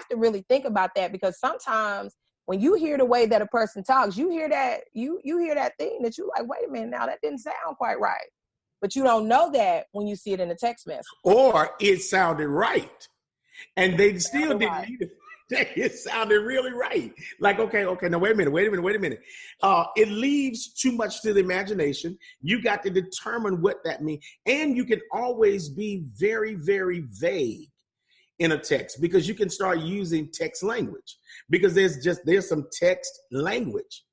to really think about that, because sometimes when you hear the way that a person talks, you hear that you hear that thing that you like, wait a minute, now that didn't sound quite right. But you don't know that when you see it in a text message. Or it sounded right. And they still didn't need it. It sounded really right. Like, okay, now wait a minute. It leaves too much to the imagination. You got to determine what that means. And you can always be very, very vague in a text, because you can start using text language, because there's some text language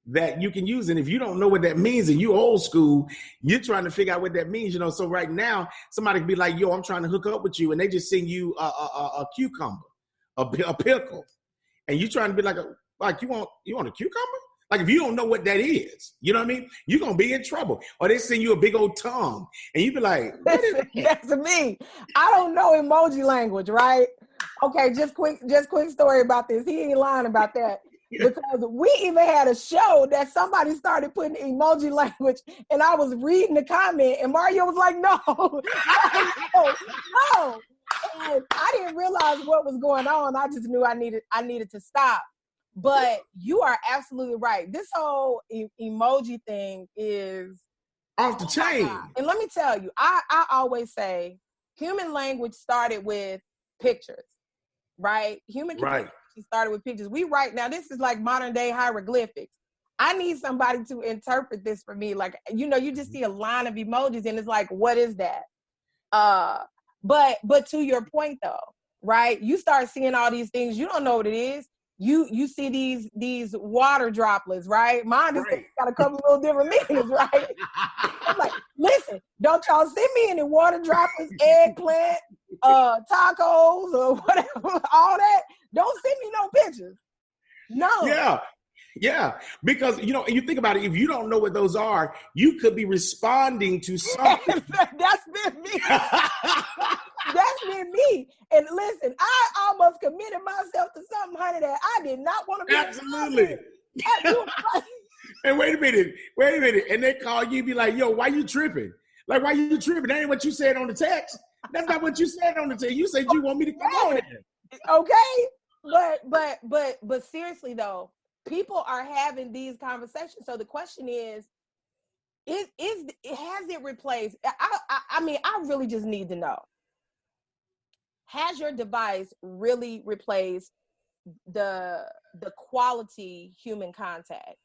that you can use. And if you don't know what that means and you old school, you're trying to figure out what that means, So right now somebody could be like, yo, I'm trying to hook up with you. And they just send you a cucumber, a pickle. And you trying to be like, you want a cucumber? Like, if you don't know what that is, you know what I mean? You're going to be in trouble. Or they send you a big old tongue and you be like, what is that? That's me. I don't know emoji language, right? Okay, just quick story about this. He ain't lying about that. Because we even had a show that somebody started putting emoji language, and I was reading the comment, and Mario was like, no. And I didn't realize what was going on. I just knew I needed to stop. But you are absolutely right. This whole emoji thing is off the chain. And let me tell you, I always say human language started with pictures, right? Human communication started with pictures. We write now. This is like modern day hieroglyphics. I need somebody to interpret this for me. Like, you just see a line of emojis, and it's like, what is that? But to your point though, right? You start seeing all these things. You don't know what it is. You see these water droplets, right? Mine just got a couple little different meanings, right? I'm like, listen, don't y'all send me any water droplets, eggplant, tacos, or whatever, all that. Don't send me no pictures. No. Yeah. Because, you think about it, if you don't know what those are, you could be responding to something. That's been me. That's been me. And listen, I almost committed myself to something, honey, that I did not want to be. Absolutely. And wait a minute. And they call you, be like, yo, why you tripping? Like, why you tripping? That ain't what you said on the text. That's not what you said on the text. You said you want me to come on there. Okay. But seriously though, people are having these conversations. So the question is has it replaced? I mean, I really just need to know. Has your device really replaced the quality human contact?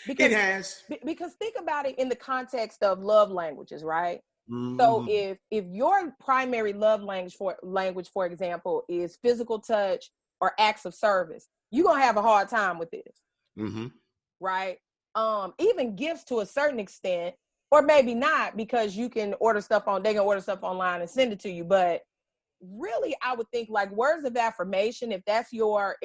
It has. Because think about it in the context of love languages, right? Mm-hmm. So if your primary love language, for example, is physical touch or acts of service, you're going to have a hard time with this, right? Even gifts to a certain extent, or maybe not, because they can order stuff online and send it to you. But really, I would think like words of affirmation, if that's your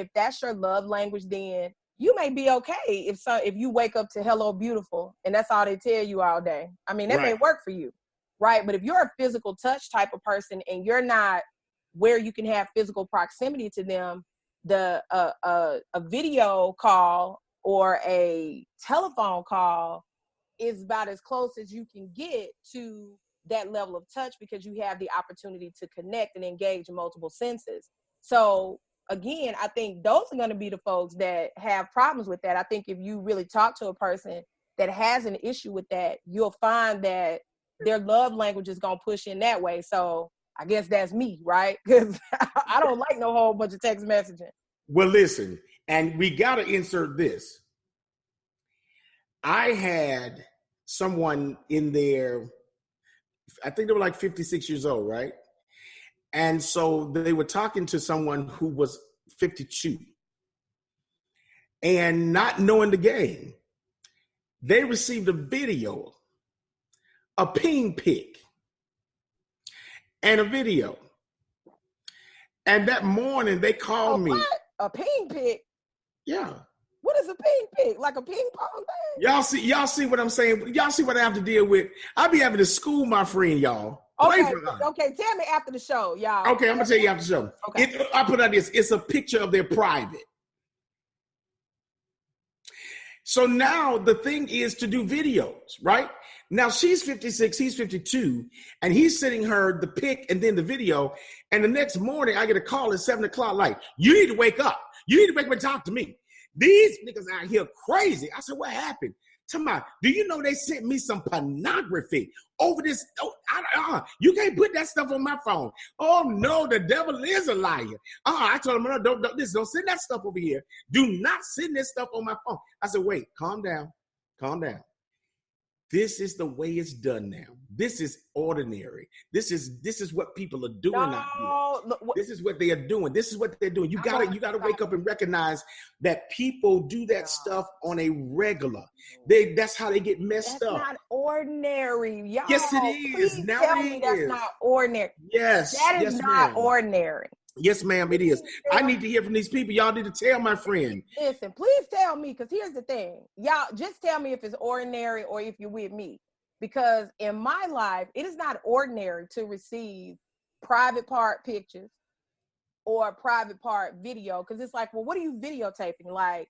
love language, then you may be okay if you wake up to hello beautiful and that's all they tell you all day. I mean, that may work for you, right? But if you're a physical touch type of person and you're not where you can have physical proximity to them, a video call or a telephone call is about as close as you can get to that level of touch, because you have the opportunity to connect and engage multiple senses. So again, I think those are going to be the folks that have problems with that. I think if you really talk to a person that has an issue with that, you'll find that their love language is going to push in that way. So I guess that's me, right? Because I don't like no whole bunch of text messaging. Well, listen, and we got to insert this. I had someone in there, I think they were like 56 years old, right? And so they were talking to someone who was 52. And not knowing the game, they received a video, a ping pic, and a video. And that morning they called me. What? A ping pic? Yeah. What is a ping pic? Like a ping pong thing? Y'all see what I'm saying? Y'all see what I have to deal with? I be having to school my friend, y'all. Okay, tell me after the show, y'all. Okay, I'm gonna tell you after the show. Okay. I put out this. It's a picture of their private. So now the thing is to do videos, right? Now she's 56, he's 52, and he's sending her the pic and then the video. And the next morning I get a call at 7 o'clock, like, you need to wake up. You need to wake up and talk to me. These niggas out here crazy. I said, what happened? Tell me, do you know they sent me some pornography over this? You can't put that stuff on my phone. Oh no, the devil is a liar. I told him, no, don't send that stuff over here. Do not send this stuff on my phone. I said, wait, calm down. This is the way it's done now. This is ordinary. This is what people are doing out here. This is what they are doing. This is what they're doing. You gotta wake up and recognize that people do that stuff on a regular. That's how they get messed up. That's not ordinary, y'all. Yes, it is. Please Now tell it me is. that's not ordinary. Yes, that is not ordinary. Yes, ma'am, it is. I need to hear from these people. Y'all need to tell my friend. Listen, please tell me, because here's the thing. Y'all, just tell me if it's ordinary or if you're with me. Because in my life, it is not ordinary to receive private part pictures or private part video. Because it's like, well, what are you videotaping? Like,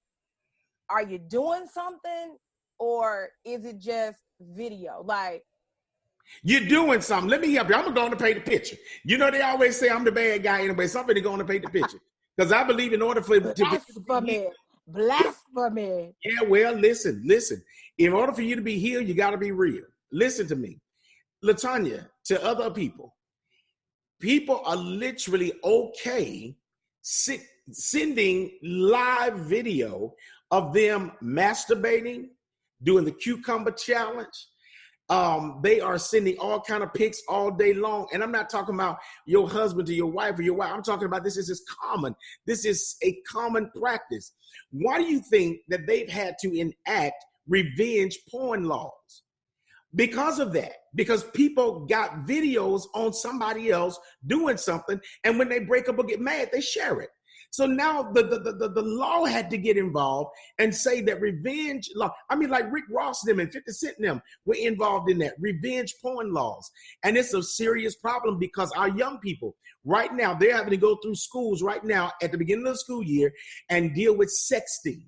are you doing something or is it just video? Like, you're doing something. Let me help you. I'm going to paint the picture. You know, they always say I'm the bad guy anyway. Somebody going to paint the picture. Because I believe in order for Blasphemy. Yeah, well, listen. In order for you to be healed, you got to be real. Listen to me. LaTanya, to other people are literally okay sending live video of them masturbating, doing the cucumber challenge. They are sending all kind of pics all day long. And I'm not talking about your husband to your wife or your wife. I'm talking about this is common. This is a common practice. Why do you think that they've had to enact revenge porn laws? Because of that. Because people got videos on somebody else doing something. And when they break up or get mad, they share it. So now the law had to get involved and say that revenge law, I mean, like Rick Ross them and 50 Cent them were involved in that, revenge porn laws. And it's a serious problem because our young people right now, they're having to go through schools right now at the beginning of the school year and deal with sexting,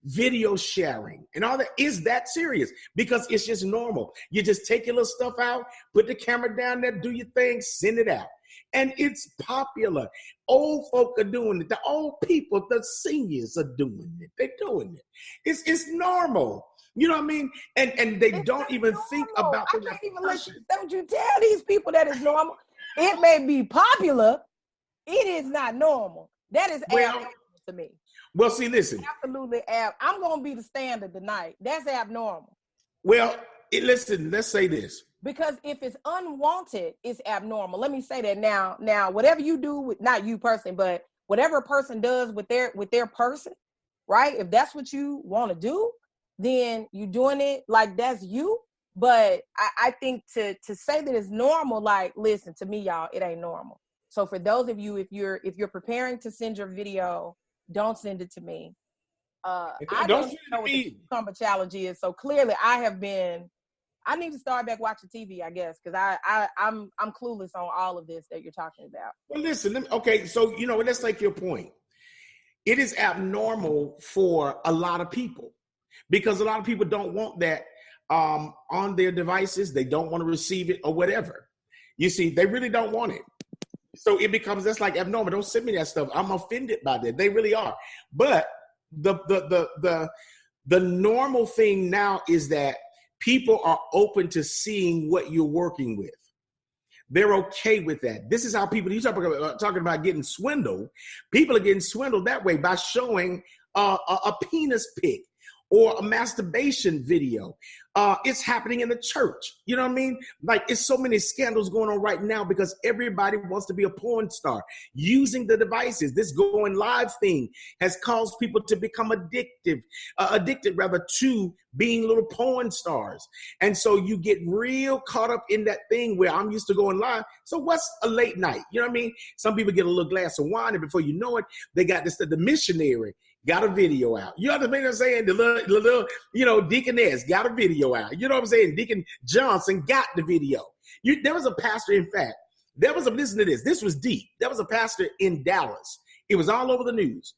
video sharing, and all that. Is that serious? Because it's just normal. You just take your little stuff out, put the camera down there, do your thing, send it out. And it's popular. Old folk are doing it. The old people, the seniors are doing it. They're doing it. It's normal. You know what I mean? And they don't even think about I can't even don't you tell these people that it's normal. It may be popular. It is not normal. That is abnormal to me. Well, see, listen. Absolutely I'm going to be the standard tonight. That's abnormal. Well, listen, let's say this. Because if it's unwanted, it's abnormal. Let me say that now. Now, whatever you do with, not you personally, but whatever a person does with their person, right? If that's what you want to do, then you doing it like that's you. But I think to say that it's normal, like, listen to me, y'all, it ain't normal. So for those of you, if you're preparing to send your video, don't send it to me. I don't know what the cucumber challenge is. So clearly I need to start back watching TV, I guess, because I'm clueless on all of this that you're talking about. Well, listen, okay, so, let's take your point. It is abnormal for a lot of people because a lot of people don't want that on their devices. They don't want to receive it or whatever. You see, they really don't want it. So it becomes, that's like abnormal. Don't send me that stuff. I'm offended by that. They really are. But the normal thing now is that people are open to seeing what you're working with. They're okay with that. This is how people, you talking about getting swindled. People are getting swindled that way by showing a penis pic or a masturbation video. It's happening in the church. You know what I mean? Like, it's so many scandals going on right now because everybody wants to be a porn star using the devices. This going live thing has caused people to become addicted to being little porn stars. And so you get real caught up in that thing where I'm used to going live. So what's a late night? You know what I mean? Some people get a little glass of wine and before you know it, they got the missionary got a video out. You know what I'm saying? The little, deaconess got a video out. You know what I'm saying? Deacon Johnson got the video. There was a pastor, in fact, listen to this. This was deep. There was a pastor in Dallas. It was all over the news.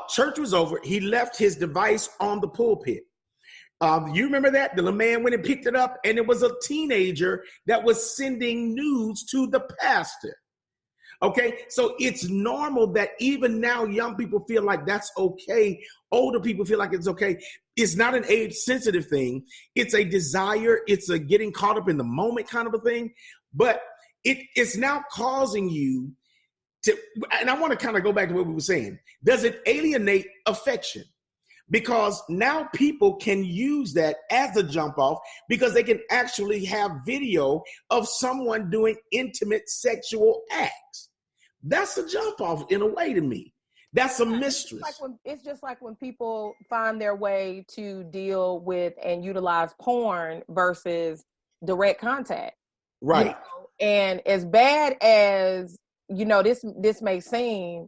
Church was over. He left his device on the pulpit. You remember that? The man went and picked it up, and it was a teenager that was sending nudes to the pastor. Okay, so it's normal that even now young people feel like that's okay. Older people feel like it's okay. It's not an age-sensitive thing. It's a desire. It's a getting caught up in the moment kind of a thing. But it's now causing you to, and I want to kind of go back to what we were saying. Does it alienate affection? Because now people can use that as a jump off because they can actually have video of someone doing intimate sexual acts. That's a jump off in a way to me. That's a mistress. It's just like when people find their way to deal with and utilize porn versus direct contact. Right. You know? And as bad as, this may seem,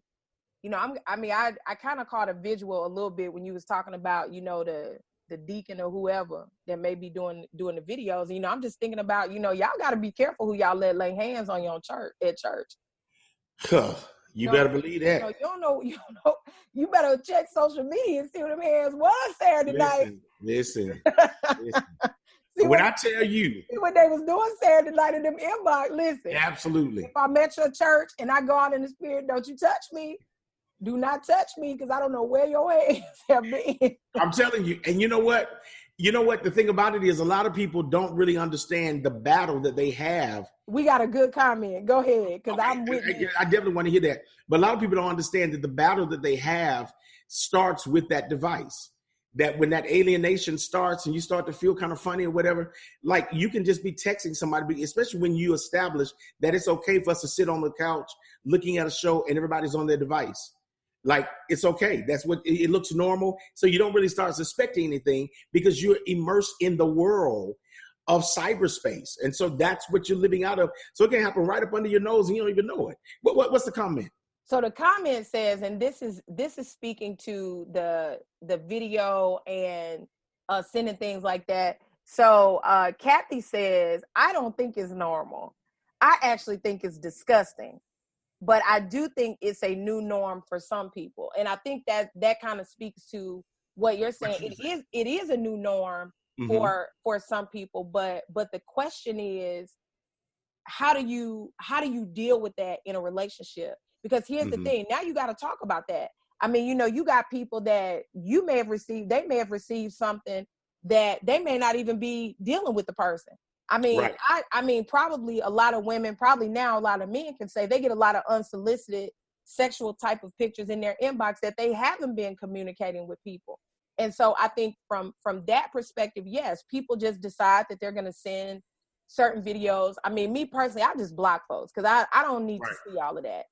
I kind of caught a visual a little bit when you was talking about, the deacon or whoever that may be doing the videos. I'm just thinking about, y'all got to be careful who y'all let lay hands on you at church. You better believe that. You better check social media and see what them hands was Saturday night. Listen. When I tell you. See what they was doing Saturday night in them inbox. Listen. Absolutely. If I'm at your church and I go out in the spirit, don't you touch me. Do not touch me because I don't know where your hands have been. I'm telling you. And you know what? The thing about it is a lot of people don't really understand the battle that they have. We got a good comment. Go ahead, because I'm with you. I definitely want to hear that. But a lot of people don't understand that the battle that they have starts with that device. That when that alienation starts and you start to feel kind of funny or whatever, like you can just be texting somebody, especially when you establish that it's okay for us to sit on the couch looking at a show and everybody's on their device. Like, it's okay. That's what it looks normal. So you don't really start suspecting anything because you're immersed in the world of cyberspace. And so that's what you're living out of. So it can happen right up under your nose and you don't even know it. What's the comment? So the comment says, and this is speaking to the video and sending things like that. So Kathy says, I don't think it's normal. I actually think it's disgusting. But I do think it's a new norm for some people. And I think that kind of speaks to what you're saying. It is a new norm for some people, but the question is, how do you deal with that in a relationship? Because here's the thing, now you got to talk about that. I mean, you got people that they may have received something that they may not even be dealing with the person. I mean, right. I mean, probably a lot of women, probably now a lot of men can say they get a lot of unsolicited sexual type of pictures in their inbox that they haven't been communicating with people. And so I think from that perspective, yes, people just decide that they're going to send certain videos. I mean, me personally, I just block folks because I don't need to see all of that.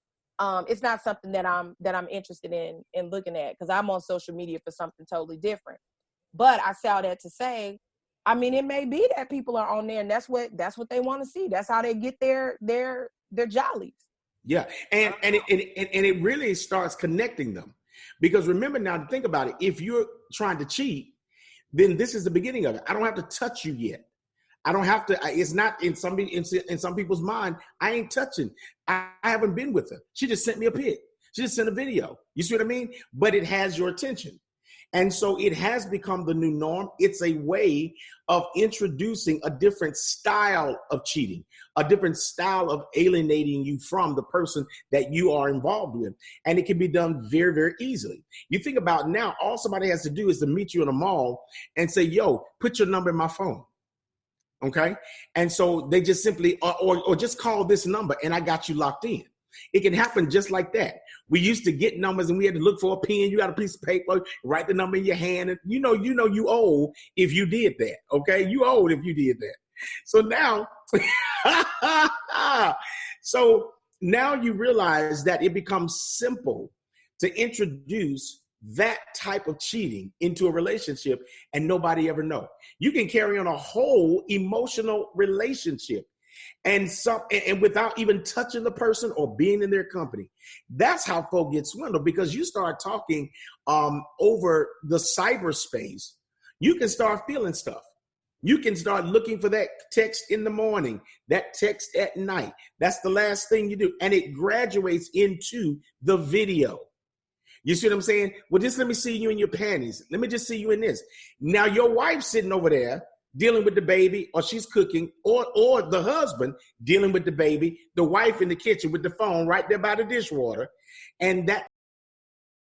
It's not something that I'm interested in looking at because I'm on social media for something totally different. But I say all that to say, I mean, it may be that people are on there and that's what they want to see. That's how they get their jollies. Yeah. And it really starts connecting them. Because remember now, think about it. If you're trying to cheat, then this is the beginning of it. I don't have to touch you yet. I don't have to. It's not in some people's mind. I ain't touching. I haven't been with her. She just sent me a pic. She just sent a video. You see what I mean? But it has your attention. And so it has become the new norm. It's a way of introducing a different style of cheating, a different style of alienating you from the person that you are involved with. And it can be done very, very easily. You think about now, all somebody has to do is to meet you in a mall and say, yo, put your number in my phone. Okay. And so they just simply, or just call this number and I got you locked in. It can happen just like that. We used to get numbers and we had to look for a pen. You got a piece of paper, write the number in your hand. And you old if you did that. Okay. You old if you did that. So now, you realize that it becomes simple to introduce that type of cheating into a relationship and nobody ever know. You can carry on a whole emotional relationship and without even touching the person or being in their company. That's how folk get swindled, because you start talking over the cyberspace. You can start feeling stuff. You can start looking for that text in the morning, that text at night. That's the last thing you do. And it graduates into the video. You see what I'm saying? Well, just let me see you in your panties. Let me just see you in this. Now your wife's sitting over there dealing with the baby, or she's cooking, or the husband dealing with the baby, the wife in the kitchen with the phone right there by the dishwater. And that